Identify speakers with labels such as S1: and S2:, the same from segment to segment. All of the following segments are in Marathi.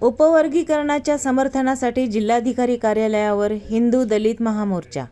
S1: उपवर्गीकरणाच्या समर्थनासाठी जिल्हाधिकारी कार्यालयावर हिंदू दलित महामोर्चा।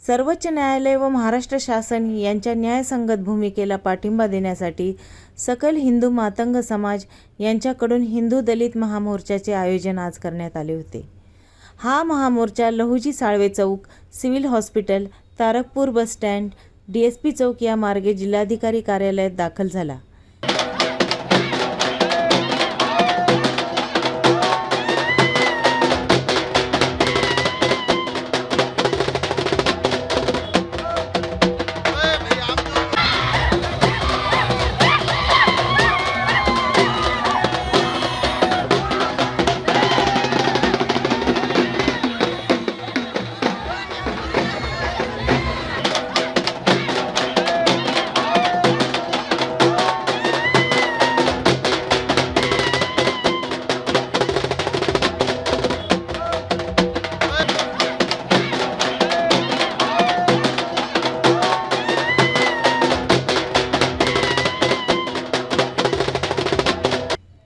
S1: सर्वोच्च न्यायालय व महाराष्ट्र शासन यांच्या न्यायसंगत भूमिकेला पाठिंबा देण्यासाठी सकल हिंदू मातंग समाज यांच्याकडून हिंदू दलित महामोर्चाचे आयोजन आज करण्यात आले होते। हा महामोर्चा लहुजी साळवे चौक, civil hospital, Tarakpur bus stand, DSP चौक या मार्गे जिल्हाधिकारी कार्यालयात दाखल झाला।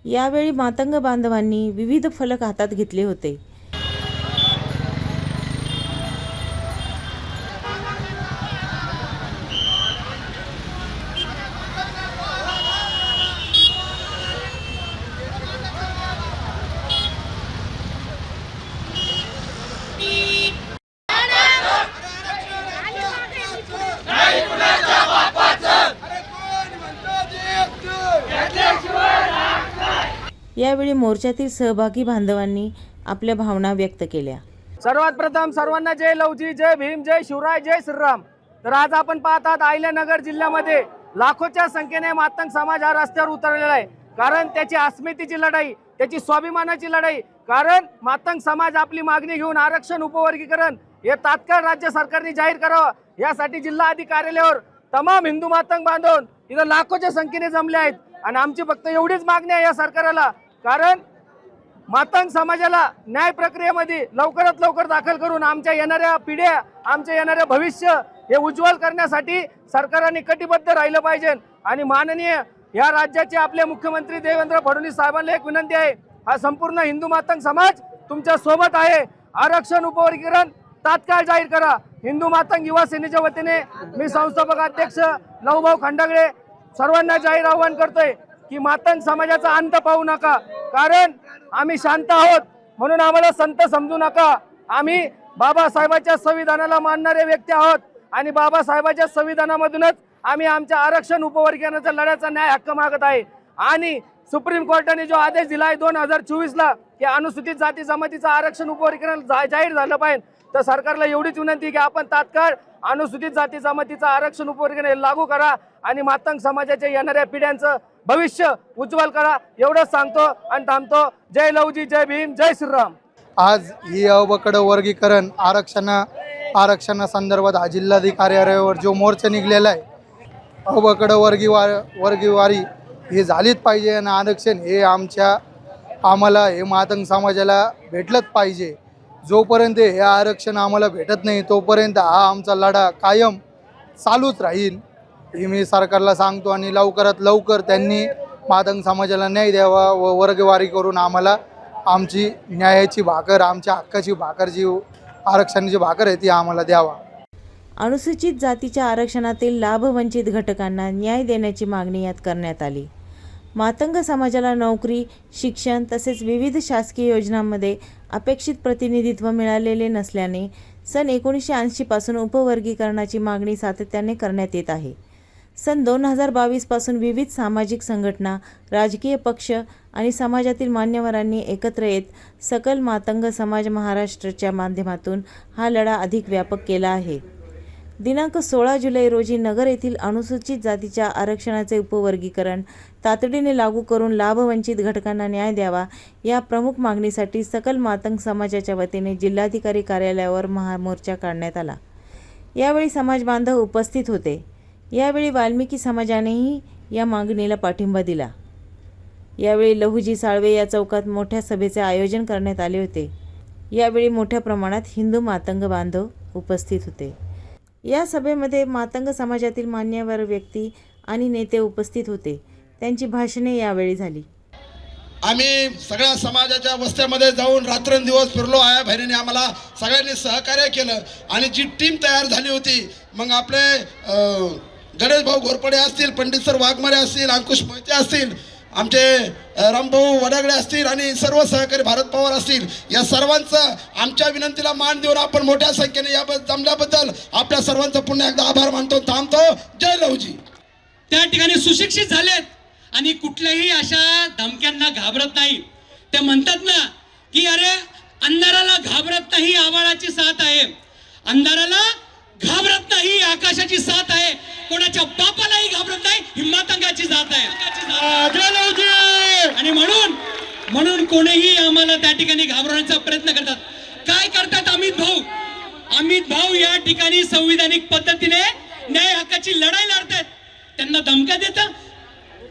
S1: यावेळी मातंग बांधवांनी विविध फलक हातात घेतले होते। यावेळी मोर्चातील सहभागी बांधवांनी आपल्या भावना व्यक्त केल्या।
S2: सर्वात प्रथम सर्वांना जय लवजी, जय भीम, जय शिवराय, जय श्रीराम। तर आज आपण पाहतात अहिल्यानगर जिल्ह्यामध्ये लाखोच्या संख्येने मातंग समाज हा रस्त्यावर उतरलेला आहे। कारण त्याची अस्मितेची लढाई, त्याची स्वाभिमानाची लढाई। कारण मातंग समाज आपली मागणी घेऊन आरक्षण उपवर्गीकरण हे तात्काळ राज्य सरकारने जाहीर करावं यासाठी जिल्हाधिकारी कार्यालयावर तमाम हिंदू मातंग बांधव इथं लाखोच्या संख्येने जमले आहेत। आणि आमची फक्त एवढीच मागणी आहे या सरकारला, कारण मातंग समाजाला न्याय प्रक्रियेमध्ये लवकरात लवकर दाखल करून आमच्या येणाऱ्या पिढ्या, आमच्या येणाऱ्या भविष्य हे उज्ज्वल करण्यासाठी सरकारने कटिबद्ध राहिलं पाहिजे। आणि माननीय या राज्याचे आपले मुख्यमंत्री देवेंद्र फडणवीस साहेबांना एक विनंती आहे, हा संपूर्ण हिंदू मातंग समाज तुमच्या सोबत आहे। आरक्षण उपवर्गीकरण तात्काळ जाहीर करा। हिंदू मातंग युवा सेनेच्या वतीने मी संस्थापक अध्यक्ष लहुभाऊ खंडागळे सर्वांना जाहीर आवाहन करतोय की मातंग समाजाचा अंत पाहू नका। कारण आम्ही शांत आहोत म्हणून आम्हाला संत समजू नका। आम्ही बाबासाहेबांच्या संविधानाला मानणारे व्यक्ती आहोत आणि बाबासाहेबांच्या संविधानामधूनच आम्ही आमच्या आरक्षण उपवर्गीकरणाचा लढ्याचा न्याय हक्क मागत आहे। आणि सुप्रीम कोर्टाने जो आदेश दिला आहे 2024 ला की अनुसूचित जाती जमातीचं आरक्षण उपवर्गीकरण जाहीर झालं पाहिजे, तर सरकारला एवढीच विनंती की आपण तात्काळ अनुसूचित जाती जमातीचं आरक्षण उपवर्गीकरण लागू करा आणि मातंग समाजाच्या येणाऱ्या पिढ्यांचं भविष्य उज्ज्वल करा। एवढंच सांगतो आणि थांबतो। जय लवजी, जय भीम, जय श्रीराम।
S3: आज ही अवकड वर्गीकरण आरक्षणासंदर्भात हा जिल्हाधिकारी कार्यालयावर जो मोर्चा निघलेला आहे, अवकड वर्गीवारी ही झालीच पाहिजे आणि आरक्षण हे आम्हाला हे मातंग समाजाला भेटलंच पाहिजे। जोपर्यंत हे आरक्षण आम्हाला भेटत नाही तोपर्यंत हा आमचा लढा कायम चालूच राहील हे मी सरकारला सांगतो। आणि लवकरात लवकर त्यांनी मातंग समाजाला न्याय द्यावा व वर्गवारी करून आम्हाला आमची न्यायाची भाकर, आमच्या हक्काची भाकर, जी आरक्षणाची भाकर आहे ती आम्हाला द्यावा।
S1: अनुसूचित जातीच्या आरक्षणातील लाभवंचित घटकांना न्याय देण्याची मागणी यात करण्यात आली। मातंग समाजाला नोकरी, शिक्षण तसेच विविध शासकीय योजनांमध्ये अपेक्षित प्रतिनिधित्व मिळालेले नसल्याने सन 1980 पासून उपवर्गीकरणाची मागणी सातत्याने करण्यात येत आहे। सन 2022 पासून विविध सामाजिक संघटना, राजकीय पक्ष आणि समाजातील मान्यवरांनी एकत्र येत सकल मातंग समाज महाराष्ट्रच्या माध्यमातून हा लढा अधिक व्यापक केला आहे। दिनांक 16 जुलै रोजी नगर येथील अनुसूचित जातीच्या आरक्षणाचे उपवर्गीकरण तातडीने लागू करून लाभवंचित घटकांना न्याय द्यावा या प्रमुख मागणीसाठी सकल मातंग समाजाच्या वतीने जिल्हाधिकारी कार्यालयावर महामोर्चा काढण्यात आला। यावेळी समाज बांधव उपस्थित होते। यावेळी वाल्मिकी समाजानेही या मागणीला पाठिंबा दिला। यावेळी लहुजी साळवे या चौकात मोठ्या सभेचे आयोजन करण्यात आले होते। यावेळी मोठ्या प्रमाणात हिंदू मातंग बांधव उपस्थित होते। या सभेमध्ये मातंग समाजातील मान्यवर व्यक्ती आणि नेते उपस्थित होते। त्यांची भाषणे यावेळी झाली।
S4: आम्ही सगळ्या समाजाच्या वस्त्यामध्ये जाऊन रात्रंदिवस फिरलो. आया बहिणीने आम्हाला सगळ्यांनी सहकार्य केलं आणि जी टीम तयार झाली होती, मग आपले गणेश भाऊ घोरपडे असतील, पंडित सर वाघमारे असतील, अंकुश मोहिते असतील, आमचे रामभाऊ वडागडे असतील आणि सर्व सहकारी भारत पवार असतील, या सर्वांचं आमच्या विनंतीला मान देऊन आपण मोठ्या संख्येने याबद्दल जमल्याबद्दल आपल्या सर्वांचं पुन्हा एकदा आभार मानतो. थांबतो. जय लवजी.
S5: त्या ठिकाणी सुशिक्षित झालेत आणि कुठल्याही अशा धमक्यांना घाबरत नाही. ते म्हणतात ना की अरे अंधाराला घाबरत नाही, आभाळाची साथ आहे. अंधाराला घाबरत नाही, आकाशाची साथ आहे. कोणाच्या बापालाही घाबरत नाही, ही मातंगाची जात आहे. आणि म्हणून कोणीही आम्हाला त्या ठिकाणी घाबरवण्याचा प्रयत्न करतात. काय करतात अमित भाऊ या ठिकाणी संविधानिक पद्धतीने न्याय हक्काची लढाई लढतात. त्यांना धमक्या देतात,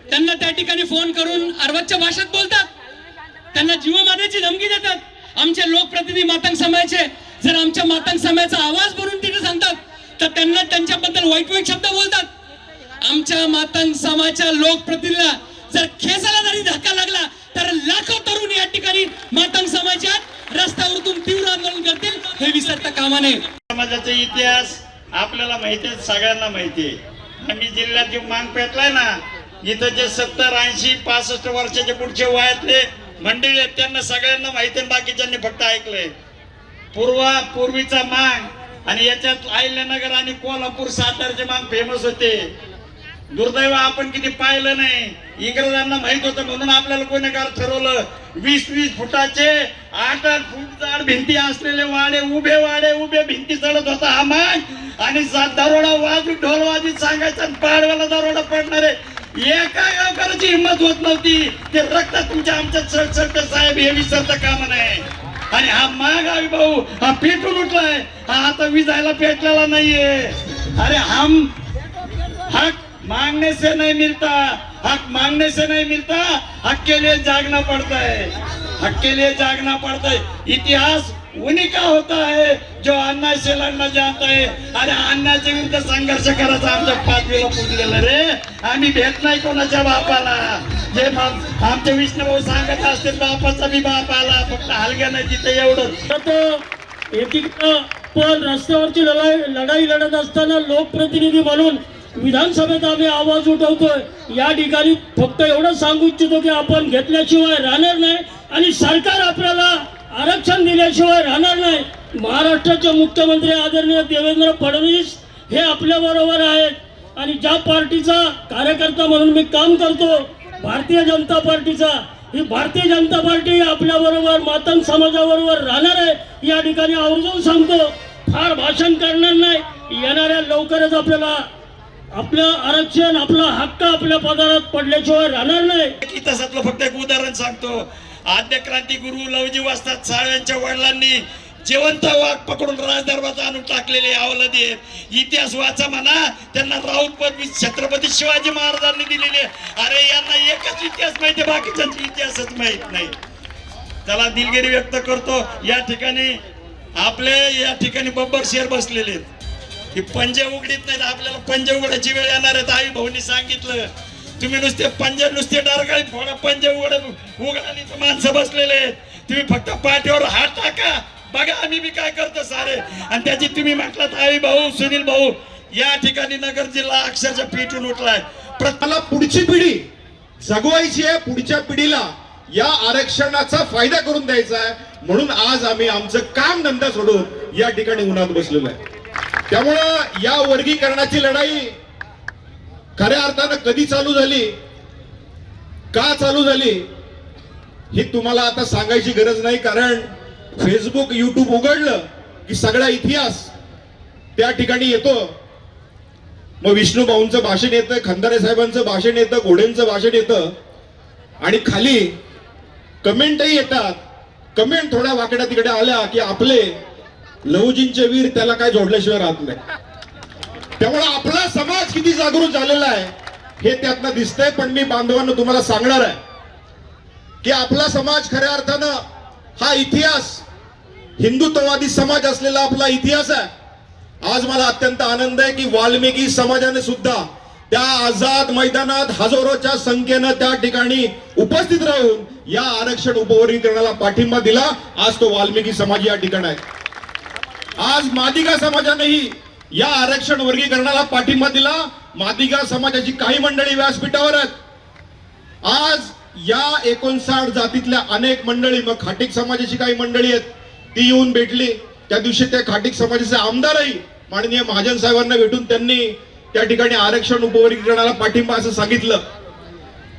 S5: त्यांना त्या ठिकाणी फोन करून अर्वाच्य भाषेत बोलतात, त्यांना जीव मारण्याची धमकी देतात. आमचे लोकप्रतिनिधी मातंग समाजाचे जर आमच्या मातंग समाजाचा आवाज बनवून तिथे सांगतात तर त्यांना त्यांच्याबद्दल वाईट शब्द बोलतात. आमच्या मातंग समाजाच्या लोकप्रतिनिधीला जर खेसाला जरी धक्का लागला तर लाखो तरुण या ठिकाणी मातंग समाजात रस्त्यावरून तीव्र आंदोलन करतील, हे विसरता कामा नये.
S6: समाजाचा इतिहास आपल्याला माहिती आहे, सगळ्यांना माहिती आहे. आम्ही जिल्ह्यात जे मांग पेटलाय ना, इथं जे 70, 80, 65 वर्षाचे पुढचे वयातले मंडळी आहेत त्यांना सगळ्यांना माहिती आहे, बाकीच्यांनी फक्त ऐकलंय. पूर्वीचा मांग आणि याच्यात अहिल्यानगर आणि कोल्हापूर, सातारचे मांग फेमस होते. दुर्दैव आपण किती पाहिलं नाही. इंग्रजांना माहित होतं म्हणून आपल्याला गुन्हेगार ठरवलं. 20-20 फुटाचे 8-8 फूट जाड भिंती असलेले उभे भिंती चढत होता हा माग. आणि दरोडा वाजून ढोलवाजीत सांगायचा, पाडव्याला दरोडा पडणारे एका गावकऱ्याची हिंमत होत नव्हती. ते रक्त तुमच्या आमच्या चढ साहेब, हे विसरता कामा नये. आणि हा माग आवी भाऊ हा पेटून उठलाय, हा आता विजायला पेटलेला नाहीये. अरे हम हक मांगने से नहीं मिलता, हक मांगने से नहीं मिलता, हक के लिए जागना पड़ता है, हक के लिए जागना पड़ता है. इतिहास उन्हीं का होता है जो अन्याय से लड़ना जानता है. अरे अन्यायाच्या विरुद्ध संघर्ष करायचा आमच्या पातळीला पुजलेलं रे. आम्ही भेट नाही कोणाच्या बापाला. जे आमचे विष्णुभाऊ सांगत असतील, बापाचा बी बाप आला, फक्त हलग्या नाही तिथे एवढं.
S7: एकीकडं पण रस्त्यावरची लढाई लढत असताना लोकप्रतिनिधी म्हणून विधानसभेत आम्ही आवाज उठवतोय. या ठिकाणी फक्त एवढं सांगू इच्छितो की आपण घेतल्याशिवाय राहणार नाही आणि सरकार आपल्याला आरक्षण दिल्याशिवाय राहणार नाही. महाराष्ट्राचे मुख्यमंत्री आदरणीय देवेंद्र फडणवीस हे आपल्या बरोबर आहेत आणि ज्या पार्टीचा कार्यकर्ता म्हणून मी काम करतो, भारतीय जनता पार्टीचा, ही भारतीय जनता पार्टी आपल्या बरोबर मातंग समाजाबरोबर राहणार आहे. या ठिकाणी आवर्जून सांगतो, फार भाषण करणार नाही. येणाऱ्या लवकरच आपल्याला आपलं आरक्षण, आपला हक्क आपल्या पदारात पडल्याशिवाय राहणार नाही.
S6: इतिहासातलं फक्त एक उदाहरण सांगतो. आद्य क्रांती गुरु लवजी वस्ताद साळव्यांच्या वडिलांनी जिवंत वाघ पकडून राजदरबारात आणून टाकलेले अवलादी आहेत. इतिहास वाचा म्हणा, त्यांना राऊत पदवी छत्रपती शिवाजी महाराजांनी दिलेले. अरे यांना एकच इतिहास माहिती, बाकीच्यांची इतिहासच माहित नाही. त्याला दिलगिरी व्यक्त करतो. या ठिकाणी बब्बर शेर बसलेले आहेत. ही पंजे उघडीत नाहीत, आपल्याला पंजे उघडायची वेळ येणार आहे. आई भाऊनी सांगितलं, तुम्ही नुसते पंजे नुसते डारगाळी फोडा, पंजे उघडानी माणसं बसलेले आहेत. तुम्ही फक्त पाठीवर हात टाका, बघा आम्ही बी काय करतो सारे. आणि त्याची तुम्ही म्हटलात आई भाऊ, सुनील भाऊ, या ठिकाणी नगर जिल्हा अक्षरशः पेटून उठलाय.
S8: मला पुढची पिढी जगवायची आहे, पुढच्या पिढीला या आरक्षणाचा फायदा करून द्यायचा आहे. म्हणून आज आम्ही आमचं काम धंदा सोडून या ठिकाणी उन्हात बसलेलो आहे. त्यामुळं या वर्गीकरणाची लढाई खऱ्या अर्थानं कधी चालू झाली, का चालू झाली, ही तुम्हाला आता सांगायची गरज नाही. कारण फेसबुक, युट्यूब उघडलं की सगळा इतिहास त्या ठिकाणी येतो. मग विष्णू भाऊंचं भाषण येतं, खंदारे साहेबांचं भाषण येतं, घोडेंचं भाषण येतं आणि खाली कमेंटही येतात. कमेंट थोड्या वाकड्या तिकडे आल्या की आपले लहुजींचे वीर त्याला काय जोडल्याशिवाय राहत नाही. त्यामुळे आपला समाज किती जागृत झालेला आहे हे त्यातनं दिसतंय. पण मी बांधवांना तुम्हाला सांगणार आहे की आपला समाज खऱ्या अर्थानं हा इतिहास, हिंदुत्ववादी समाज असलेला आपला इतिहास आहे. आज मला अत्यंत आनंद आहे की वाल्मिकी समाजाने सुद्धा त्या आझाद मैदानात हजारोच्या संख्येनं त्या ठिकाणी उपस्थित राहून या आरक्षण उपवर्गीकरणाला पाठिंबा दिला, आज तो वाल्मिकी समाज या ठिकाणी आहे. आज मादिगा समाजानेही या आरक्षण वर्गीकरणाला पाठिंबा दिला. मादिगा समाजाची काही मंडळी व्यासपीठावर आहेत. आज या 59 जातीतल्या अनेक मंडळी, मग खाटीक समाजाची काही मंडळी आहेत, ती येऊन भेटली. त्या दिवशी त्या खाटीक समाजाचे आमदारही माननीय महाजन साहेबांना भेटून त्यांनी त्या ठिकाणी आरक्षण उपवर्गीकरणाला पाठिंबा असं सांगितलं.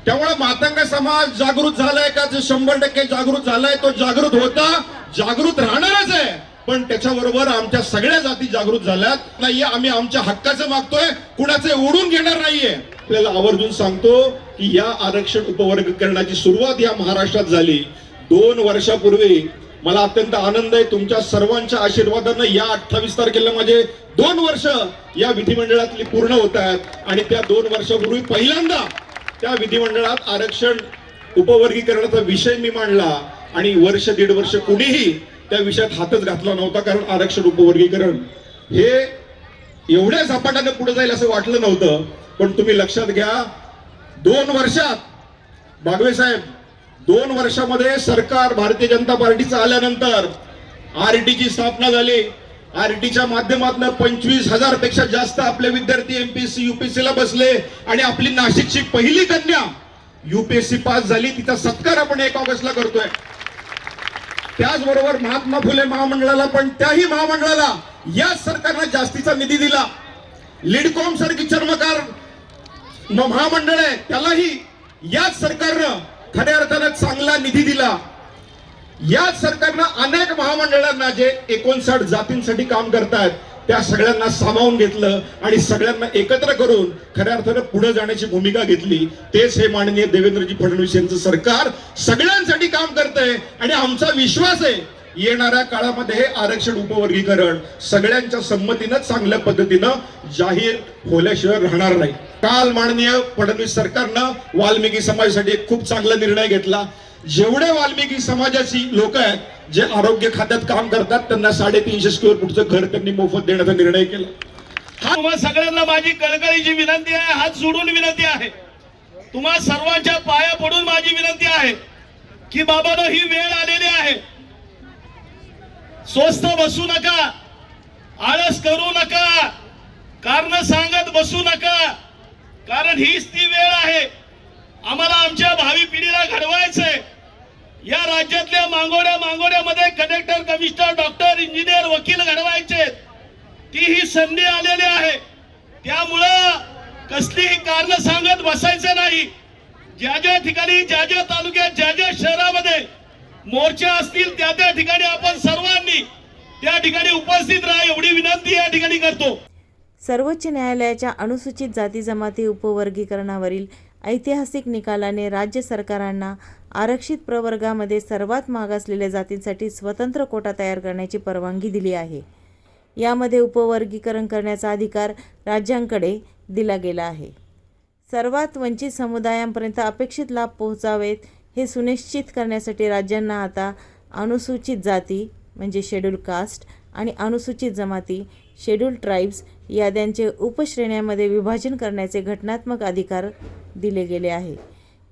S8: त्यामुळे मातंग समाज जागृत झालाय का? जो 100% जागृत झालाय, तो जागृत होता, जागृत राहणारच आहे. पण त्याच्याबरोबर आमच्या सगळ्या जाती जागृत झाल्यात नाहीये. आम्ही आमच्या हक्काचं मागतोय, कुणाचे ओढून घेणार नाहीये. आपल्याला आवर्जून सांगतो की या आरक्षण उपवर्गीकरणाची सुरुवात या महाराष्ट्रात झाली 2 वर्षापूर्वी. मला अत्यंत आनंद आहे, तुमच्या सर्वांच्या आशीर्वादानं या 28 तारखेला माझे 2 वर्ष या विधिमंडळातली पूर्ण होत आहेत. आणि त्या 2 वर्षापूर्वी पहिल्यांदा त्या विधिमंडळात आरक्षण उपवर्गीकरणाचा विषय मी मांडला आणि 1-1.5 वर्ष कुणीही त्या विषयात हातच घातला नव्हता. कारण आरक्षण उपवर्गीकरण हे एवढ्या झपाट्याने पुढे जाईल असं वाटलं नव्हतं. पण तुम्ही लक्षात घ्या, 2 वर्षात बागवे साहेब, 2 वर्षामध्ये सरकार भारतीय जनता पार्टीचं आल्यानंतर RT ची स्थापना झाली. RTच्या माध्यमातून 25,000 पेक्षा जास्त आपले विद्यार्थी MPSC UPSC ला बसले आणि आपली नाशिकची पहिली कन्या UPSC पास झाली. तिचा सत्कार आपण 1 ऑगस्टला करतोय. त्याचबरोबर महात्मा फुले महामंडळाला, पण त्याही महामंडळाला याच सरकारनं जास्तीचा निधी दिला. लिडकॉम सारखी चर्मकार महामंडळ आहे, त्यालाही याच सरकारनं खऱ्या अर्थानं चांगला निधी दिला. याच सरकारनं अनेक महामंडळांना जे 59 जातींसाठी काम करतायत त्या सगळ्यांना सामावून घेतलं आणि सगळ्यांना एकत्र करून खऱ्या अर्थानं पुढे जाण्याची भूमिका घेतली. तेच हे माननीय देवेंद्रजी फडणवीस यांचं सरकार सगळ्यांसाठी काम करतंय. आणि आमचा विश्वास आहे येणाऱ्या काळामध्ये हे आरक्षण उपवर्गीकरण सगळ्यांच्या संमतीनं चांगल्या पद्धतीनं जाहीर होल्याशिवाय राहणार नाही. काल माननीय फडणवीस सरकारनं वाल्मिकी समाजासाठी एक खूप चांगला निर्णय घेतला. जेवढे वाल्मिकी समाजाची लोक आहेत जे आरोग्य खात्यात काम करतात त्यांना 350 स्क्वेअर फूटचं घर त्यांनी मोफत देण्याचा निर्णय केला.
S6: तुम्हा सगळ्यांना माझी कळकळीची विनंती आहे, हात जोडून विनंती आहे, तुम्हा सर्वांच्या पाया पडून माझी विनंती आहे की बाबांनो, ही वेळ आलेली आहे. स्वस्थ बसू नका, आळस करू नका, कारण सांगत बसू नका. कारण हीच ती वेळ आहे. आम्हाला आमच्या भावी पिढीला घडवायचंय. या राज्यातल्या मांगोड्यामध्ये कलेक्टर, कमिशनर, डॉक्टर, इंजिनियर, वकील घडवायचे. ती ही संधी आलेली आहे. त्यामुळं कसलीही कारण सांगत बसायचं नाही. ज्या ठिकाणी, ज्या तालुक्यात, ज्या शहरामध्ये मोर्चा असतील त्या ठिकाणी आपण सर्वांनी त्या ठिकाणी उपस्थित राहा एवढी विनंती या ठिकाणी करतो.
S1: सर्वोच्च न्यायालयाच्या अनुसूचित जाती जमाती उपवर्गीकरणावरील ऐतिहासिक निकालाने राज्य सरकारांना आरक्षित प्रवर्गामध्ये सर्वात मागासलेल्या जातींसाठी स्वतंत्र कोटा तयार करण्याची परवानगी दिली आहे. यामध्ये उपवर्गीकरण करण्याचा अधिकार राज्यांकडे दिला गेला आहे. सर्वात वंचित समुदायांपर्यंत अपेक्षित लाभ पोहोचावेत हे सुनिश्चित करण्यासाठी राज्यांना आता अनुसूचित जाती म्हणजे शेड्यूल कास्ट आणि अनुसूचित जमाती शेड्यूल ट्राईब्स याद्यांचे उपश्रेण्यांमध्ये विभाजन करण्याचे घटनात्मक अधिकार दिले गेले आहे.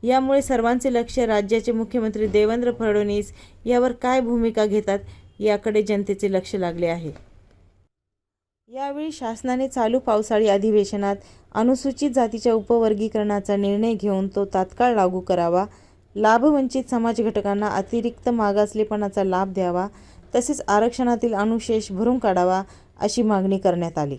S1: यामुळे सर्वांचे लक्ष राज्याचे मुख्यमंत्री देवेंद्र फडणवीस यावर काय भूमिका घेतात याकडे जनतेचे लक्ष लागले आहे. यावेळी शासनाने चालू पावसाळी अधिवेशनात अनुसूचित जातीच्या उपवर्गीकरणाचा निर्णय घेऊन तो तात्काळ लागू करावा, लाभवंचित समाज घटकांना अतिरिक्त मागासलेपणाचा लाभ द्यावा, तसेच आरक्षणातील अनुशेष भरून काढावा अशी मागणी करण्यात आली.